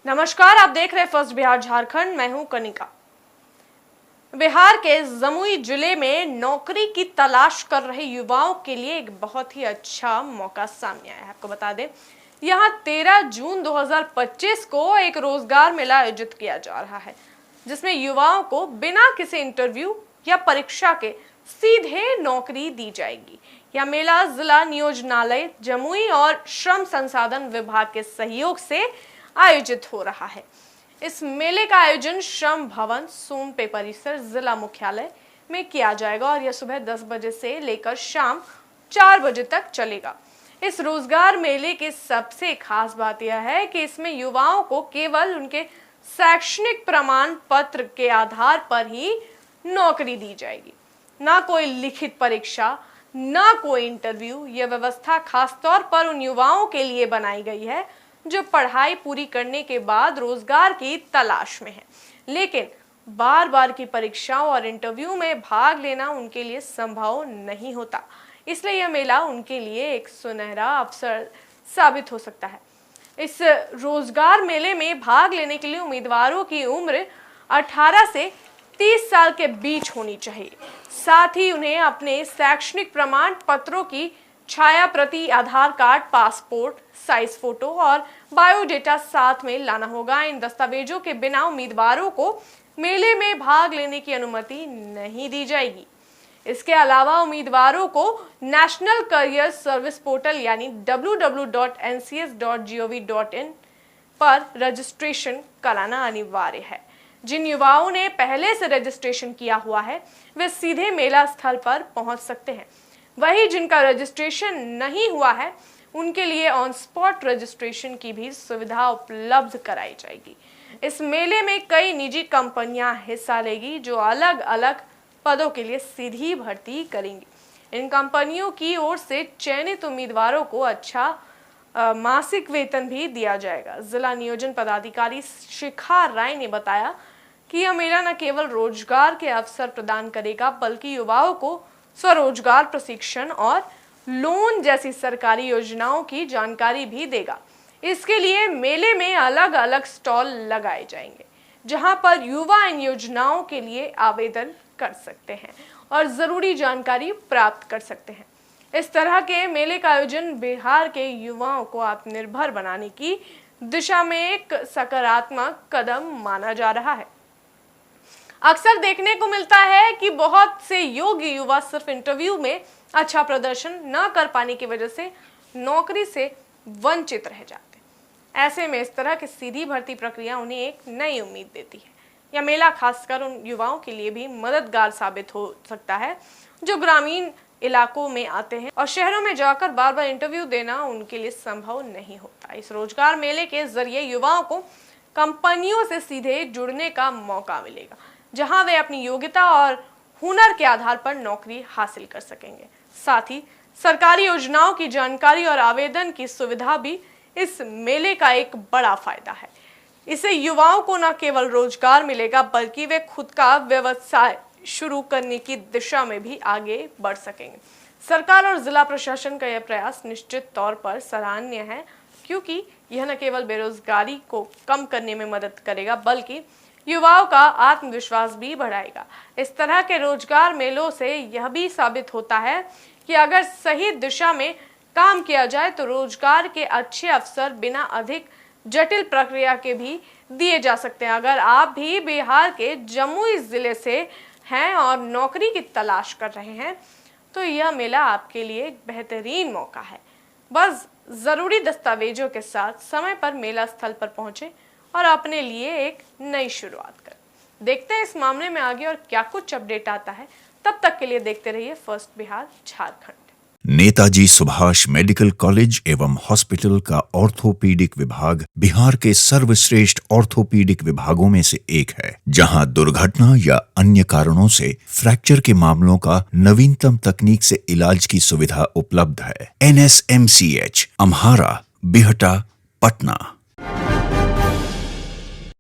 नमस्कार, आप देख रहे हैं फर्स्ट बिहार झारखंड। मैं हूं कनिका। बिहार के जमुई जिले में नौकरी की तलाश कर रहे युवाओं के लिए एक बहुत ही अच्छा मौका सामने आया है। आपको बता दें, यहां 13 जून 2025 को एक रोजगार मेला आयोजित किया जा रहा है, जिसमें युवाओं को बिना किसी इंटरव्यू या परीक्षा के सीधे नौकरी दी जाएगी। यह मेला जिला नियोजनालय जमुई और श्रम संसाधन विभाग के सहयोग से आयोजित हो रहा है। इस मेले का आयोजन श्रम भवन सोमपे परिसर जिला मुख्यालय में किया जाएगा और यह सुबह 10 बजे से लेकर शाम 4 बजे तक चलेगा। इस रोजगार मेले की सबसे खास बात यह है कि इसमें युवाओं को केवल उनके शैक्षणिक प्रमाण पत्र के आधार पर ही नौकरी दी जाएगी। ना कोई लिखित परीक्षा, ना कोई इंटरव्यू। यह व्यवस्था खासतौर पर उन युवाओं के लिए बनाई गई है जो पढ़ाई पूरी करने के बाद रोजगार की तलाश में है, लेकिन बार बार की परीक्षाओं और इंटरव्यू में भाग लेना उनके लिए संभव नहीं होता। इसलिए यह मेला उनके लिए एक सुनहरा अवसर साबित हो सकता है। इस रोजगार मेले में भाग लेने के लिए उम्मीदवारों की उम्र 18 से 30 साल के बीच होनी चाहिए। साथ ही उन्हें अपने शैक्षणिक प्रमाण पत्रों की छाया प्रति, आधार कार्ड, पासपोर्ट साइज फोटो और बायोडेटा साथ में लाना होगा। इन दस्तावेजों के बिना उम्मीदवारों को मेले में भाग लेने की अनुमति नहीं दी जाएगी। इसके अलावा उम्मीदवारों को नेशनल करियर सर्विस पोर्टल यानी www.ncs.gov.in पर रजिस्ट्रेशन कराना अनिवार्य है। जिन युवाओं ने पहले से रजिस्ट्रेशन किया हुआ है वे सीधे मेला स्थल पर पहुंच सकते हैं। वही जिनका रजिस्ट्रेशन नहीं हुआ है उनके लिए ऑन स्पॉट रजिस्ट्रेशन की भी सुविधा उपलब्ध कराई जाएगी। इस मेले में कई निजी कंपनियां हिस्सा लेगी जो अलग अलग पदों के लिए सीधी भर्ती करेंगी। इन कंपनियों की ओर से चयनित उम्मीदवारों को अच्छा मासिक वेतन भी दिया जाएगा। जिला नियोजन पदाधिकारी शिखा राय ने बताया कि यह मेला न केवल रोजगार के अवसर प्रदान करेगा बल्कि युवाओं को स्वरोजगार प्रशिक्षण और लोन जैसी सरकारी योजनाओं की जानकारी भी देगा। इसके लिए मेले में अलग अलग स्टॉल लगाए जाएंगे जहां पर युवा इन योजनाओं के लिए आवेदन कर सकते हैं और जरूरी जानकारी प्राप्त कर सकते हैं। इस तरह के मेले का आयोजन बिहार के युवाओं को आत्मनिर्भर बनाने की दिशा में एक सकारात्मक कदम माना जा रहा है। अक्सर देखने को मिलता है कि बहुत से योग्य युवा सिर्फ इंटरव्यू में अच्छा प्रदर्शन न कर पाने की वजह से नौकरी से वंचित रह जाते हैं। ऐसे में इस तरह की सीधी भर्ती प्रक्रिया उन्हें एक नई उम्मीद देती है। यह मेला खासकर उन युवाओं के लिए भी मददगार साबित हो सकता है जो ग्रामीण इलाकों में आते हैं और शहरों में जाकर बार बार इंटरव्यू देना उनके लिए संभव नहीं होता। इस रोजगार मेले के जरिए युवाओं को कंपनियों से सीधे जुड़ने का मौका मिलेगा, जहां वे अपनी योग्यता और हुनर के आधार पर नौकरी हासिल कर सकेंगे। साथ ही सरकारी योजनाओं की जानकारी और आवेदन की सुविधा भी इस मेले का एक बड़ा फायदा है। इससे युवाओं को न केवल रोजगार मिलेगा बल्कि वे खुद का व्यवसाय शुरू करने की दिशा में भी आगे बढ़ सकेंगे। सरकार और जिला प्रशासन का यह प्रयास निश्चित तौर पर सराहनीय है, क्योंकि यह न केवल बेरोजगारी को कम करने में मदद करेगा बल्कि युवाओं का आत्मविश्वास भी बढ़ाएगा। इस तरह के रोजगार मेलों से यह भी साबित होता है कि अगर सही दिशा में काम किया जाए तो रोजगार के अच्छे अवसर बिना अधिक जटिल प्रक्रिया के भी दिए जा सकते हैं। अगर आप भी बिहार के जमुई जिले से हैं और नौकरी की तलाश कर रहे हैं तो यह मेला आपके लिए एक बेहतरीन मौका है। बस जरूरी दस्तावेजों के साथ समय पर मेला स्थल पर पहुंचे और अपने लिए एक नई शुरुआत करें। देखते हैं इस मामले में आगे और क्या कुछ अपडेट आता है। तब तक के लिए देखते रहिए first Bihar Jharkhand. Netaji Subhash medical college एवं हॉस्पिटल का ऑर्थोपीडिक विभाग बिहार के सर्वश्रेष्ठ ऑर्थोपीडिक विभागों में से एक है, जहां दुर्घटना या अन्य कारणों से फ्रैक्चर के मामलों का नवीनतम तकनीक से इलाज की सुविधा उपलब्ध है। NSMCH, अम्हारा, बिहटा, पटना।